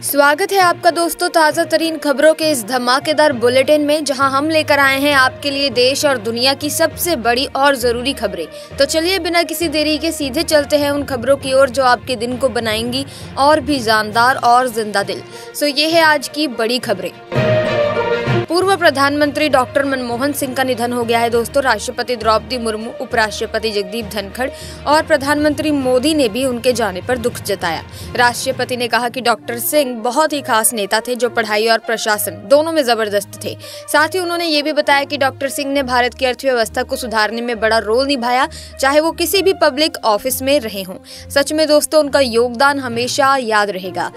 स्वागत है आपका दोस्तों ताज़ा तरीन खबरों के इस धमाकेदार बुलेटिन में, जहां हम लेकर आए हैं आपके लिए देश और दुनिया की सबसे बड़ी और जरूरी खबरें। तो चलिए बिना किसी देरी के सीधे चलते हैं उन खबरों की ओर जो आपके दिन को बनाएंगी और भी जानदार और जिंदा दिल। सो ये है आज की बड़ी खबरें। पूर्व प्रधानमंत्री डॉक्टर मनमोहन सिंह का निधन हो गया है दोस्तों। राष्ट्रपति द्रौपदी मुर्मू, उपराष्ट्रपति जगदीप धनखड़ और प्रधानमंत्री मोदी ने भी उनके जाने पर दुख जताया। राष्ट्रपति ने कहा कि डॉक्टर सिंह बहुत ही खास नेता थे जो पढ़ाई और प्रशासन दोनों में जबरदस्त थे। साथ ही उन्होंने ये भी बताया कि डॉक्टर सिंह ने भारत की अर्थव्यवस्था को सुधारने में बड़ा रोल निभाया, चाहे वो किसी भी पब्लिक ऑफिस में रहे हों। सच में दोस्तों उनका योगदान हमेशा याद रहेगा।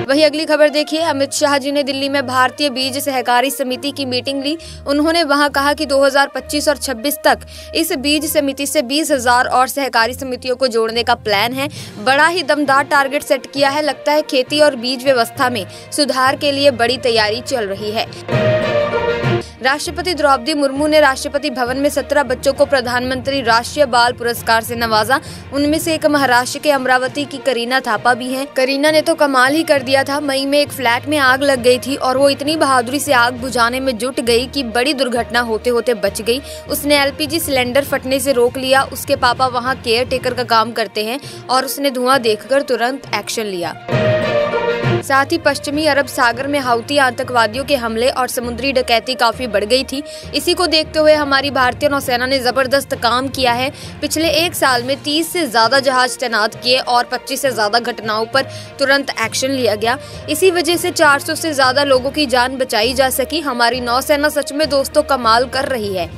वही अगली खबर देखिए, अमित शाह जी ने दिल्ली में भारतीय बीज सहकारी समिति की मीटिंग ली। उन्होंने वहां कहा कि 2025 और 26 तक इस बीज समिति से 20,000 और सहकारी समितियों को जोड़ने का प्लान है। बड़ा ही दमदार टारगेट सेट किया है। लगता है खेती और बीज व्यवस्था में सुधार के लिए बड़ी तैयारी चल रही है। राष्ट्रपति द्रौपदी मुर्मू ने राष्ट्रपति भवन में 17 बच्चों को प्रधानमंत्री राष्ट्रीय बाल पुरस्कार से नवाजा। उनमें से एक महाराष्ट्र के अमरावती की करीना थापा भी हैं। करीना ने तो कमाल ही कर दिया था। मई में एक फ्लैट में आग लग गई थी और वो इतनी बहादुरी से आग बुझाने में जुट गई कि बड़ी दुर्घटना होते होते बच गई। उसने एलपीजी सिलेंडर फटने से रोक लिया। उसके पापा वहाँ केयर टेकर का काम करते हैं और उसने धुआं देखकर तुरंत एक्शन लिया। साथ ही पश्चिमी अरब सागर में हाउती आतंकवादियों के हमले और समुद्री डकैती काफी बढ़ गई थी। इसी को देखते हुए हमारी भारतीय नौसेना ने जबरदस्त काम किया है। पिछले एक साल में 30 से ज्यादा जहाज तैनात किए और 25 से ज्यादा घटनाओं पर तुरंत एक्शन लिया गया। इसी वजह से 400 से ज्यादा लोगों की जान बचाई जा सकी। हमारी नौसेना सच में दोस्तों कमाल कर रही है।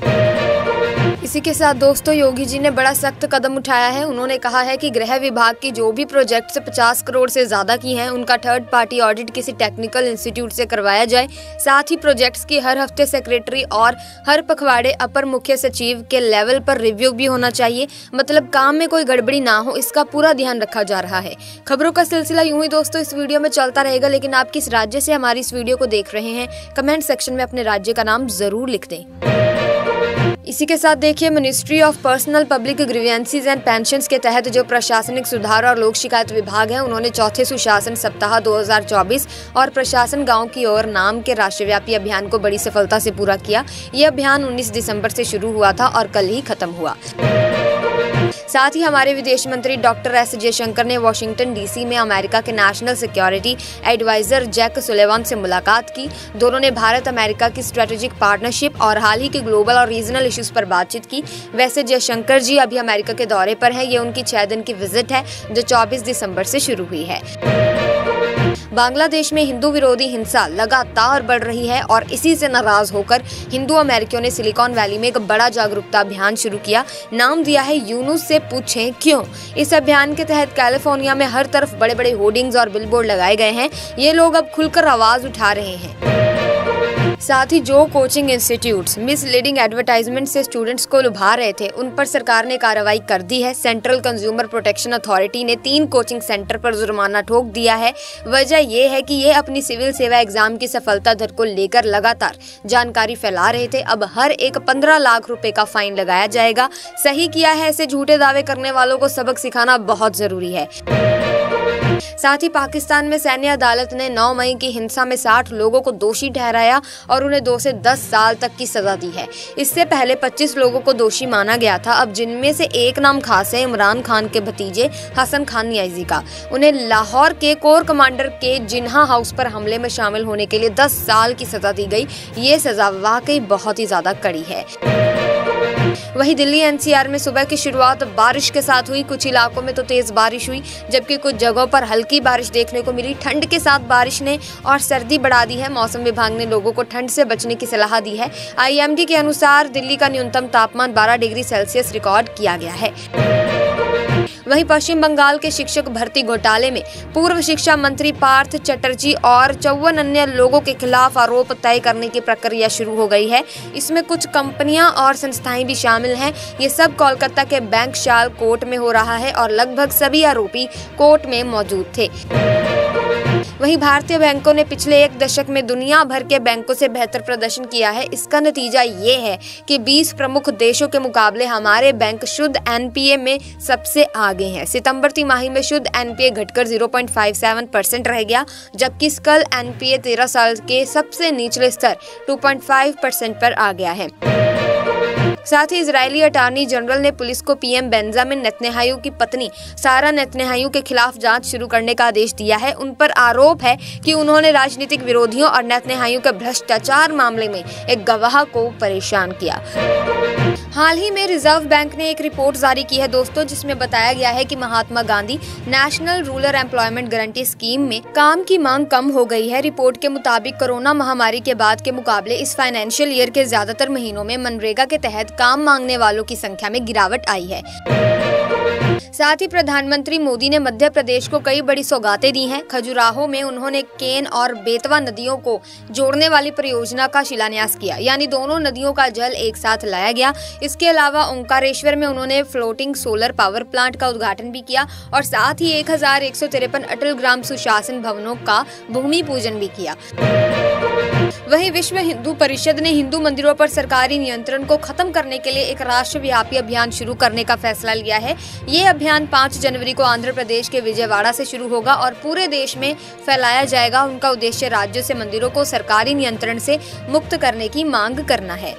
इसी के साथ दोस्तों योगी जी ने बड़ा सख्त कदम उठाया है। उन्होंने कहा है कि गृह विभाग की जो भी प्रोजेक्ट से 50 करोड़ से ज्यादा की हैं, उनका थर्ड पार्टी ऑडिट किसी टेक्निकल इंस्टीट्यूट से करवाया जाए। साथ ही प्रोजेक्ट्स की हर हफ्ते सेक्रेटरी और हर पखवाड़े अपर मुख्य सचिव के लेवल पर रिव्यू भी होना चाहिए। मतलब काम में कोई गड़बड़ी ना हो, इसका पूरा ध्यान रखा जा रहा है। खबरों का सिलसिला यूं ही दोस्तों इस वीडियो में चलता रहेगा, लेकिन आप किस राज्य से हमारी इस वीडियो को देख रहे हैं, कमेंट सेक्शन में अपने राज्य का नाम जरूर लिख दें। इसी के साथ देखिए, ministry of personnel public grievances and pensions के तहत जो प्रशासनिक सुधार और लोक शिकायत विभाग है, उन्होंने चौथे सुशासन सप्ताह 2024 और प्रशासन गांव की ओर नाम के राष्ट्रव्यापी अभियान को बड़ी सफलता से पूरा किया। ये अभियान 19 दिसंबर से शुरू हुआ था और कल ही खत्म हुआ। साथ ही हमारे विदेश मंत्री डॉक्टर एस जयशंकर ने वॉशिंगटन डीसी में अमेरिका के national security adviser Jack Sullivan से मुलाकात की। दोनों ने भारत अमेरिका की स्ट्रेटेजिक पार्टनरशिप और हाल ही के ग्लोबल और रीजनल इश्यूज पर बातचीत की। वैसे जयशंकर जी अभी अमेरिका के दौरे पर हैं। ये उनकी 6 दिन की विजिट है जो 24 दिसंबर से शुरू हुई है। बांग्लादेश में हिंदू विरोधी हिंसा लगातार बढ़ रही है और इसी से नाराज होकर हिंदू अमेरिकियों ने सिलिकॉन वैली में एक बड़ा जागरूकता अभियान शुरू किया। नाम दिया है यूनुस से पूछें क्यों। इस अभियान के तहत कैलिफोर्निया में हर तरफ बड़े बड़े होर्डिंग्स और बिलबोर्ड लगाए गए हैं। ये लोग अब खुलकर आवाज उठा रहे हैं। साथ ही जो कोचिंग इंस्टीट्यूट्स मिसलीडिंग एडवर्टाइजमेंट से स्टूडेंट्स को लुभा रहे थे, उन पर सरकार ने कार्रवाई कर दी है। सेंट्रल कंज्यूमर प्रोटेक्शन अथॉरिटी ने 3 कोचिंग सेंटर पर जुर्माना ठोक दिया है। वजह ये है कि ये अपनी सिविल सेवा एग्जाम की सफलता दर को लेकर लगातार जानकारी फैला रहे थे। अब हर एक 15 लाख रुपए का फाइन लगाया जाएगा। सही किया है। ऐसे झूठे दावे करने वालों को सबक सिखाना बहुत जरूरी है। साथ ही पाकिस्तान में सैन्य अदालत ने 9 मई की हिंसा में 60 लोगों को दोषी ठहराया और उन्हें 2 से 10 साल तक की सजा दी है। इससे पहले 25 लोगों को दोषी माना गया था। अब जिनमें से एक नाम खास है इमरान खान के भतीजे हसन खान नियाजी का। उन्हें लाहौर के कोर कमांडर के जिन्हा हाउस पर हमले में शामिल होने के लिए 10 साल की सजा दी गई। ये सजा वाकई बहुत ही ज्यादा कड़ी है। वहीं दिल्ली एनसीआर में सुबह की शुरुआत बारिश के साथ हुई। कुछ इलाकों में तो तेज बारिश हुई, जबकि कुछ जगहों पर हल्की बारिश देखने को मिली। ठंड के साथ बारिश ने और सर्दी बढ़ा दी है। मौसम विभाग ने लोगों को ठंड से बचने की सलाह दी है। आईएमडी के अनुसार दिल्ली का न्यूनतम तापमान 12 डिग्री सेल्सियस रिकॉर्ड किया गया है। वहीं पश्चिम बंगाल के शिक्षक भर्ती घोटाले में पूर्व शिक्षा मंत्री पार्थ चटर्जी और 54 अन्य लोगों के खिलाफ आरोप तय करने की प्रक्रिया शुरू हो गई है। इसमें कुछ कंपनियां और संस्थाएं भी शामिल हैं। ये सब कोलकाता के बैंक शाल कोर्ट में हो रहा है और लगभग सभी आरोपी कोर्ट में मौजूद थे। वहीं भारतीय बैंकों ने पिछले एक दशक में दुनिया भर के बैंकों से बेहतर प्रदर्शन किया है। इसका नतीजा ये है कि 20 प्रमुख देशों के मुकाबले हमारे बैंक शुद्ध एनपीए में सबसे आगे हैं। सितंबर तिमाही में शुद्ध एनपीए घटकर 0.57% रह गया, जबकि कल एनपीए 13 साल के सबसे निचले स्तर 2.5% पर आ गया है। साथ ही इजरायली अटॉर्नी जनरल ने पुलिस को पीएम बेंजामिन नेतन्याहू की पत्नी सारा नेतन्याहू के खिलाफ जांच शुरू करने का आदेश दिया है। उन पर आरोप है कि उन्होंने राजनीतिक विरोधियों और नेतन्याहू के भ्रष्टाचार मामले में एक गवाह को परेशान किया। हाल ही में रिजर्व बैंक ने एक रिपोर्ट जारी की है दोस्तों, जिसमें बताया गया है कि Mahatma Gandhi national rural employment guarantee scheme में काम की मांग कम हो गई है। रिपोर्ट के मुताबिक कोरोना महामारी के बाद के मुकाबले इस फाइनेंशियल ईयर के ज्यादातर महीनों में मनरेगा के तहत काम मांगने वालों की संख्या में गिरावट आई है। साथ ही प्रधानमंत्री मोदी ने मध्य प्रदेश को कई बड़ी सौगातें दी हैं। खजुराहो में उन्होंने केन और बेतवा नदियों को जोड़ने वाली परियोजना का शिलान्यास किया, यानी दोनों नदियों का जल एक साथ लाया गया। इसके अलावा ओंकारेश्वर में उन्होंने फ्लोटिंग सोलर पावर प्लांट का उद्घाटन भी किया और साथ ही 1153 अटल ग्राम सुशासन भवनों का भूमि पूजन भी किया। वहीं विश्व हिंदू परिषद ने हिंदू मंदिरों पर सरकारी नियंत्रण को खत्म करने के लिए एक राष्ट्रव्यापी अभियान शुरू करने का फैसला लिया है। ये अभियान 5 जनवरी को आंध्र प्रदेश के विजयवाड़ा से शुरू होगा और पूरे देश में फैलाया जाएगा। उनका उद्देश्य राज्यों से मंदिरों को सरकारी नियंत्रण से मुक्त करने की मांग करना है।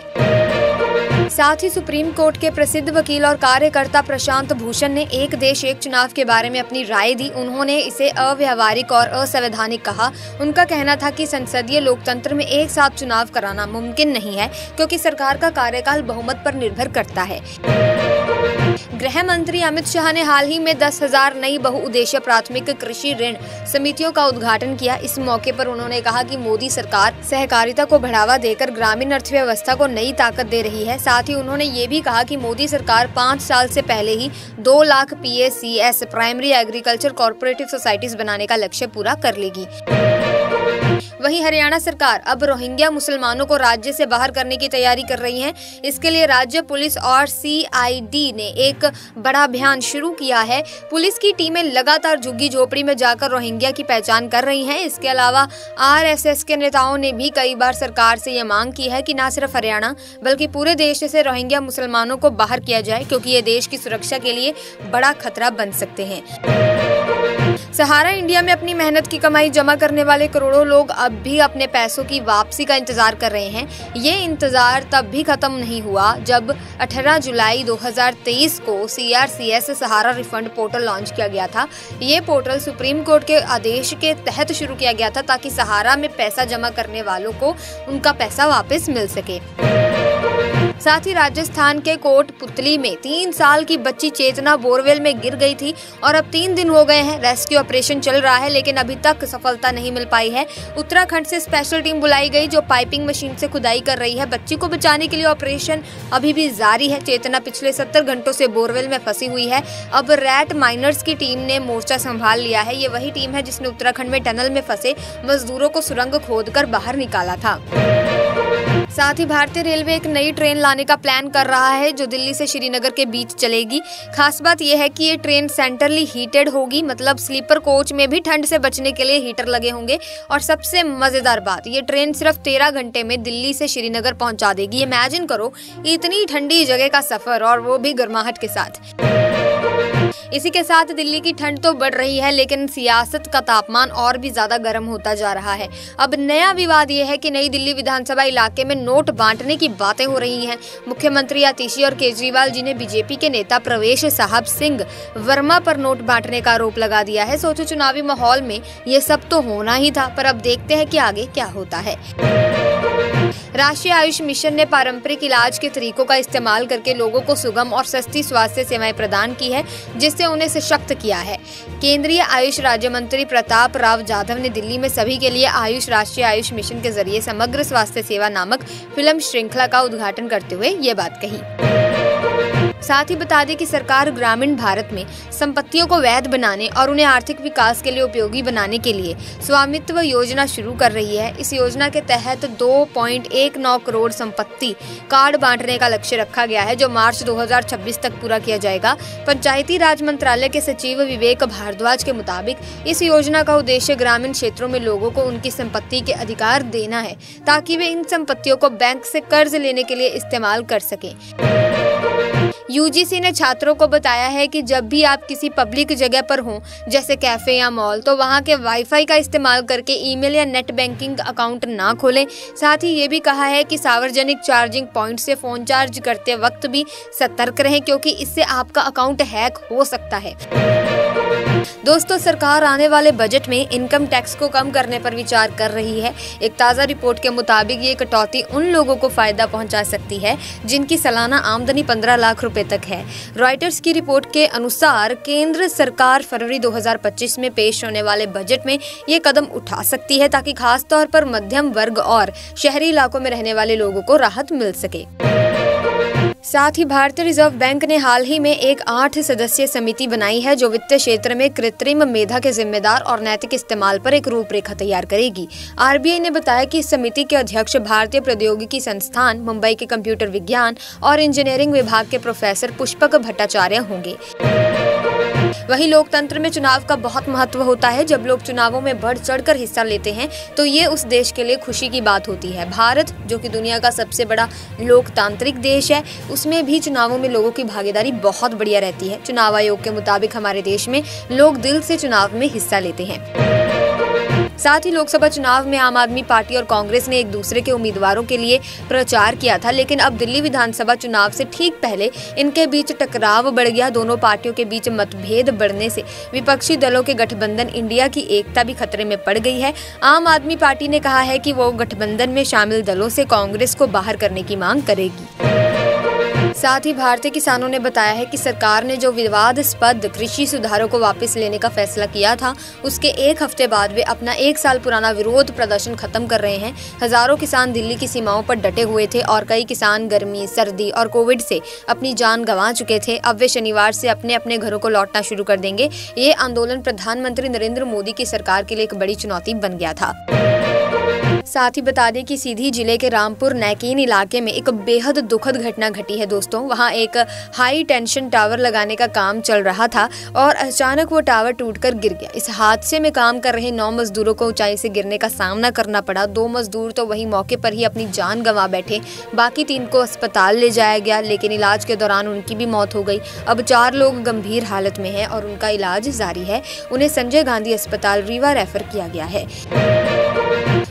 साथ ही सुप्रीम कोर्ट के प्रसिद्ध वकील और कार्यकर्ता प्रशांत भूषण ने एक देश एक चुनाव के बारे में अपनी राय दी। उन्होंने इसे अव्यावहारिक और असंवैधानिक कहा। उनका कहना था कि संसदीय लोकतंत्र में एक साथ चुनाव कराना मुमकिन नहीं है, क्योंकि सरकार का कार्यकाल बहुमत पर निर्भर करता है। गृह मंत्री अमित शाह ने हाल ही में 10,000 नई बहुउद्देशीय प्राथमिक कृषि ऋण समितियों का उद्घाटन किया। इस मौके पर उन्होंने कहा कि मोदी सरकार सहकारिता को बढ़ावा देकर ग्रामीण अर्थव्यवस्था को नई ताकत दे रही है। साथ ही उन्होंने ये भी कहा कि मोदी सरकार 5 साल से पहले ही 2 lakh PACS primary agriculture cooperative societies बनाने का लक्ष्य पूरा कर लेगी। वहीं हरियाणा सरकार अब रोहिंग्या मुसलमानों को राज्य से बाहर करने की तैयारी कर रही है। इसके लिए राज्य पुलिस और CID ने एक बड़ा अभियान शुरू किया है। पुलिस की टीमें लगातार झुग्गी झोपड़ी में जाकर रोहिंग्या की पहचान कर रही हैं। इसके अलावा RSS के नेताओं ने भी कई बार सरकार से ये मांग की है कि न सिर्फ हरियाणा बल्कि पूरे देश से रोहिंग्या मुसलमानों को बाहर किया जाए, क्योंकि ये देश की सुरक्षा के लिए बड़ा खतरा बन सकते हैं। सहारा इंडिया में अपनी मेहनत की कमाई जमा करने वाले करोड़ों लोग अब भी अपने पैसों की वापसी का इंतजार कर रहे हैं। ये इंतजार तब भी खत्म नहीं हुआ जब 18 जुलाई 2023 को CRCS सहारा रिफंड पोर्टल लॉन्च किया गया था। ये पोर्टल सुप्रीम कोर्ट के आदेश के तहत शुरू किया गया था, ताकि सहारा में पैसा जमा करने वालों को उनका पैसा वापस मिल सके। साथ ही राजस्थान के कोटपुतली में 3 साल की बच्ची चेतना बोरवेल में गिर गई थी और अब 3 दिन हो गए हैं। रेस्क्यू ऑपरेशन चल रहा है, लेकिन अभी तक सफलता नहीं मिल पाई है। उत्तराखंड से स्पेशल टीम बुलाई गई जो पाइपिंग मशीन से खुदाई कर रही है। बच्ची को बचाने के लिए ऑपरेशन अभी भी जारी है। चेतना पिछले 70 घंटों से बोरवेल में फंसी हुई है। अब रैट माइनर्स की टीम ने मोर्चा संभाल लिया है। ये वही टीम है जिसने उत्तराखंड में टनल में फंसे मजदूरों को सुरंग खोदकर बाहर निकाला था। साथ ही भारतीय रेलवे एक नई ट्रेन लाने का प्लान कर रहा है जो दिल्ली से श्रीनगर के बीच चलेगी। खास बात यह है कि ये ट्रेन सेंट्रली हीटेड होगी, मतलब स्लीपर कोच में भी ठंड से बचने के लिए हीटर लगे होंगे। और सबसे मजेदार बात, ये ट्रेन सिर्फ 13 घंटे में दिल्ली से श्रीनगर पहुंचा देगी। इमेजिन करो, इतनी ठंडी जगह का सफर, और वो भी गर्माहट के साथ। इसी के साथ दिल्ली की ठंड तो बढ़ रही है, लेकिन सियासत का तापमान और भी ज्यादा गर्म होता जा रहा है। अब नया विवाद यह है कि नई दिल्ली विधानसभा इलाके में नोट बांटने की बातें हो रही हैं। मुख्यमंत्री आतिशी और केजरीवाल जी ने बीजेपी के नेता प्रवेश साहब सिंह वर्मा पर नोट बांटने का आरोप लगा दिया है। सोचो, चुनावी माहौल में ये सब तो होना ही था, पर अब देखते हैं कि आगे क्या होता है। राष्ट्रीय आयुष मिशन ने पारंपरिक इलाज के तरीकों का इस्तेमाल करके लोगों को सुगम और सस्ती स्वास्थ्य सेवाएं प्रदान की है, जिससे उन्हें सशक्त किया है। केंद्रीय आयुष राज्य मंत्री प्रताप राव जाधव ने दिल्ली में सभी के लिए आयुष राष्ट्रीय आयुष मिशन के जरिए समग्र स्वास्थ्य सेवा नामक फिल्म श्रृंखला का उद्घाटन करते हुए ये बात कही। साथ ही बता दें कि सरकार ग्रामीण भारत में संपत्तियों को वैध बनाने और उन्हें आर्थिक विकास के लिए उपयोगी बनाने के लिए स्वामित्व योजना शुरू कर रही है। इस योजना के तहत 2.19 करोड़ संपत्ति कार्ड बांटने का लक्ष्य रखा गया है, जो मार्च 2026 तक पूरा किया जाएगा। पंचायती राज मंत्रालय के सचिव विवेक भारद्वाज के मुताबिक इस योजना का उद्देश्य ग्रामीण क्षेत्रों में लोगों को उनकी संपत्ति के अधिकार देना है, ताकि वे इन संपत्तियों को बैंक से कर्ज लेने के लिए इस्तेमाल कर सकें। यूजीसी ने छात्रों को बताया है कि जब भी आप किसी पब्लिक जगह पर हों, जैसे कैफे या मॉल, तो वहां के वाईफाई का इस्तेमाल करके ईमेल या नेट बैंकिंग अकाउंट ना खोलें। साथ ही ये भी कहा है कि सार्वजनिक चार्जिंग पॉइंट से फोन चार्ज करते वक्त भी सतर्क रहें, क्योंकि इससे आपका अकाउंट हैक हो सकता है। दोस्तों, सरकार आने वाले बजट में इनकम टैक्स को कम करने पर विचार कर रही है। एक ताज़ा रिपोर्ट के मुताबिक ये कटौती उन लोगों को फायदा पहुंचा सकती है जिनकी सालाना आमदनी 15 लाख रुपए तक है। रॉयटर्स की रिपोर्ट के अनुसार केंद्र सरकार फरवरी 2025 में पेश होने वाले बजट में ये कदम उठा सकती है, ताकि खास तौर पर मध्यम वर्ग और शहरी इलाकों में रहने वाले लोगों को राहत मिल सके। साथ ही भारतीय रिजर्व बैंक ने हाल ही में एक 8 सदस्यीय समिति बनाई है, जो वित्त क्षेत्र में कृत्रिम मेधा के जिम्मेदार और नैतिक इस्तेमाल पर एक रूपरेखा तैयार करेगी। आरबीआई ने बताया कि इस समिति के अध्यक्ष भारतीय प्रौद्योगिकी संस्थान मुंबई के कंप्यूटर विज्ञान और इंजीनियरिंग विभाग के प्रोफेसर पुष्पक भट्टाचार्य होंगे। वहीं लोकतंत्र में चुनाव का बहुत महत्व होता है। जब लोग चुनावों में बढ़ चढ़कर हिस्सा लेते हैं तो ये उस देश के लिए खुशी की बात होती है। भारत, जो कि दुनिया का सबसे बड़ा लोकतांत्रिक देश है, उसमें भी चुनावों में लोगों की भागीदारी बहुत बढ़िया रहती है। चुनाव आयोग के मुताबिक हमारे देश में लोग दिल से चुनाव में हिस्सा लेते हैं। साथ ही लोकसभा चुनाव में आम आदमी पार्टी और कांग्रेस ने एक दूसरे के उम्मीदवारों के लिए प्रचार किया था, लेकिन अब दिल्ली विधानसभा चुनाव से ठीक पहले इनके बीच टकराव बढ़ गया। दोनों पार्टियों के बीच मतभेद बढ़ने से विपक्षी दलों के गठबंधन इंडिया की एकता भी खतरे में पड़ गई है। आम आदमी पार्टी ने कहा है कि वो गठबंधन में शामिल दलों से कांग्रेस को बाहर करने की मांग करेगी। साथ ही भारतीय किसानों ने बताया है कि सरकार ने जो विवादास्पद कृषि सुधारों को वापस लेने का फैसला किया था, उसके एक हफ्ते बाद वे अपना 1 साल पुराना विरोध प्रदर्शन खत्म कर रहे हैं। हजारों किसान दिल्ली की सीमाओं पर डटे हुए थे और कई किसान गर्मी, सर्दी और कोविड से अपनी जान गंवा चुके थे। अब वे शनिवार से अपने अपने घरों को लौटना शुरू कर देंगे। ये आंदोलन प्रधानमंत्री नरेंद्र मोदी की सरकार के लिए एक बड़ी चुनौती बन गया था। साथ ही बता दें कि सीधी जिले के रामपुर नैकीन इलाके में एक बेहद दुखद घटना घटी है। दोस्तों, वहां एक हाई टेंशन टावर लगाने का काम चल रहा था और अचानक वो टावर टूटकर गिर गया। इस हादसे में काम कर रहे 9 मजदूरों को ऊंचाई से गिरने का सामना करना पड़ा। 2 मजदूर तो वहीं मौके पर ही अपनी जान गंवा बैठे। बाकी 3 को अस्पताल ले जाया गया, लेकिन इलाज के दौरान उनकी भी मौत हो गई। अब 4 लोग गंभीर हालत में हैं और उनका इलाज जारी है। उन्हें संजय गांधी अस्पताल रीवा रेफर किया गया है।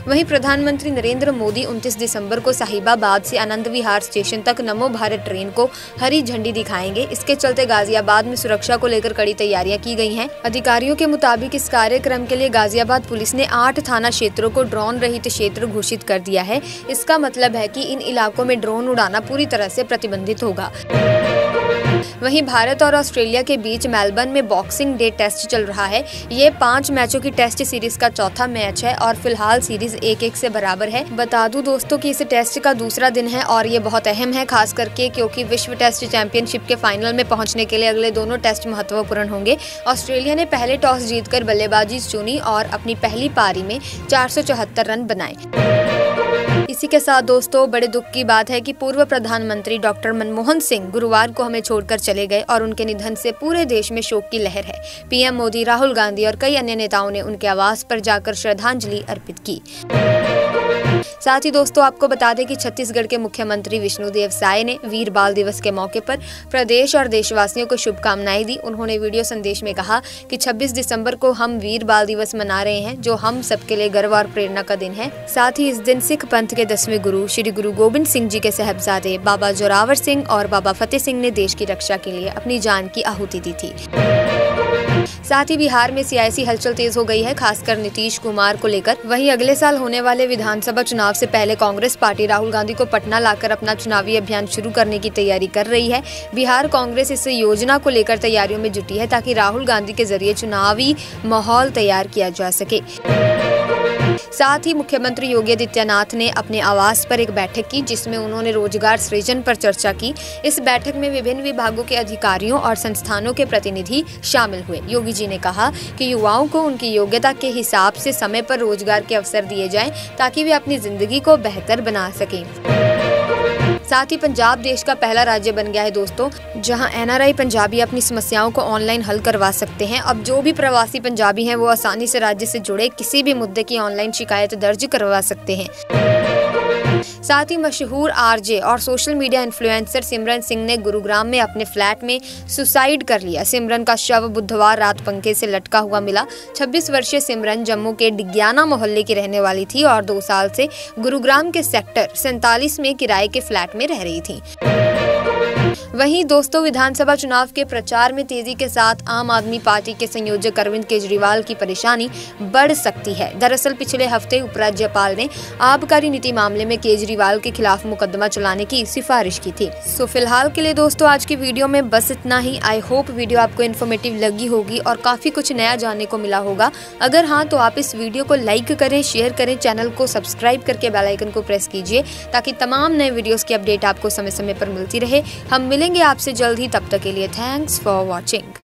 वहीं प्रधानमंत्री नरेंद्र मोदी 29 दिसंबर को साहिबाबाद से आनंद विहार स्टेशन तक नमो भारत ट्रेन को हरी झंडी दिखाएंगे। इसके चलते गाजियाबाद में सुरक्षा को लेकर कड़ी तैयारियां की गई हैं। अधिकारियों के मुताबिक इस कार्यक्रम के लिए गाजियाबाद पुलिस ने 8 थाना क्षेत्रों को ड्रोन रहित क्षेत्र घोषित कर दिया है। इसका मतलब है कि इन इलाकों में ड्रोन उड़ाना पूरी तरह से प्रतिबंधित होगा। वहीं भारत और ऑस्ट्रेलिया के बीच मेलबर्न में बॉक्सिंग डे टेस्ट चल रहा है। ये 5 मैचों की टेस्ट सीरीज का चौथा मैच है और फिलहाल सीरीज 1-1 से बराबर है। बता दूं दोस्तों कि इस टेस्ट का दूसरा दिन है और ये बहुत अहम है, खास करके क्योंकि विश्व टेस्ट चैंपियनशिप के फाइनल में पहुंचने के लिए अगले दोनों टेस्ट महत्वपूर्ण होंगे। ऑस्ट्रेलिया ने पहले टॉस जीतकर बल्लेबाजी चुनी और अपनी पहली पारी में 474 रन बनाए। इसी के साथ दोस्तों, बड़े दुख की बात है कि पूर्व प्रधानमंत्री डॉक्टर मनमोहन सिंह गुरुवार को हमें छोड़कर चले गए और उनके निधन से पूरे देश में शोक की लहर है। पीएम मोदी, राहुल गांधी और कई अन्य नेताओं ने उनके आवास पर जाकर श्रद्धांजलि अर्पित की। साथ ही दोस्तों, आपको बता दें कि छत्तीसगढ़ के मुख्यमंत्री विष्णुदेव साय ने वीर बाल दिवस के मौके पर प्रदेश और देशवासियों को शुभकामनाएं दी। उन्होंने वीडियो संदेश में कहा कि 26 दिसंबर को हम वीर बाल दिवस मना रहे हैं, जो हम सबके लिए गर्व और प्रेरणा का दिन है। साथ ही इस दिन सिख पंथ के 10वें गुरु श्री गुरु गोबिंद सिंह जी के साहबजादे बाबा जोरावर सिंह और बाबा फतेह सिंह ने देश की रक्षा के लिए अपनी जान की आहुति दी थी। साथ ही बिहार में सियासी हलचल तेज हो गई है, खासकर नीतीश कुमार को लेकर। वहीं अगले साल होने वाले विधानसभा चुनाव से पहले कांग्रेस पार्टी राहुल गांधी को पटना लाकर अपना चुनावी अभियान शुरू करने की तैयारी कर रही है। बिहार कांग्रेस इस योजना को लेकर तैयारियों में जुटी है ताकि राहुल गांधी के जरिए चुनावी माहौल तैयार किया जा सके। साथ ही मुख्यमंत्री योगी आदित्यनाथ ने अपने आवास पर एक बैठक की, जिसमें उन्होंने रोजगार सृजन पर चर्चा की। इस बैठक में विभिन्न विभागों के अधिकारियों और संस्थानों के प्रतिनिधि शामिल हुए। योगी जी ने कहा कि युवाओं को उनकी योग्यता के हिसाब से समय पर रोजगार के अवसर दिए जाएं, ताकि वे अपनी जिंदगी को बेहतर बना सकें। साथ ही पंजाब देश का पहला राज्य बन गया है दोस्तों, जहां NRI पंजाबी अपनी समस्याओं को ऑनलाइन हल करवा सकते हैं। अब जो भी प्रवासी पंजाबी हैं वो आसानी से राज्य से जुड़े किसी भी मुद्दे की ऑनलाइन शिकायत दर्ज करवा सकते हैं। साथ ही मशहूर RJ और सोशल मीडिया इन्फ्लुएंसर सिमरन सिंह ने गुरुग्राम में अपने फ्लैट में सुसाइड कर लिया। सिमरन का शव बुधवार रात पंखे से लटका हुआ मिला। 26 वर्षीय सिमरन जम्मू के डिग्याना मोहल्ले की रहने वाली थी और 2 साल से गुरुग्राम के सेक्टर 47 में किराए के फ्लैट में रह रही थी। वहीं दोस्तों, विधानसभा चुनाव के प्रचार में तेजी के साथ आम आदमी पार्टी के संयोजक अरविंद केजरीवाल की परेशानी बढ़ सकती है। दरअसल पिछले हफ्ते उपराज्यपाल ने आबकारी नीति मामले में केजरीवाल के खिलाफ मुकदमा चलाने की सिफारिश की थी। सो फिलहाल के लिए दोस्तों आज की वीडियो में बस इतना ही। आई होप वीडियो आपको इन्फॉर्मेटिव लगी होगी और काफी कुछ नया जानने को मिला होगा। अगर हाँ तो आप इस वीडियो को लाइक करें, शेयर करें, चैनल को सब्सक्राइब करके बेल आइकन को प्रेस कीजिए, ताकि तमाम नए वीडियोस की अपडेट आपको समय समय पर मिलती रहे। हम मिलेंगे आपसे जल्द ही, तब तक के लिए थैंक्स फॉर वॉचिंग।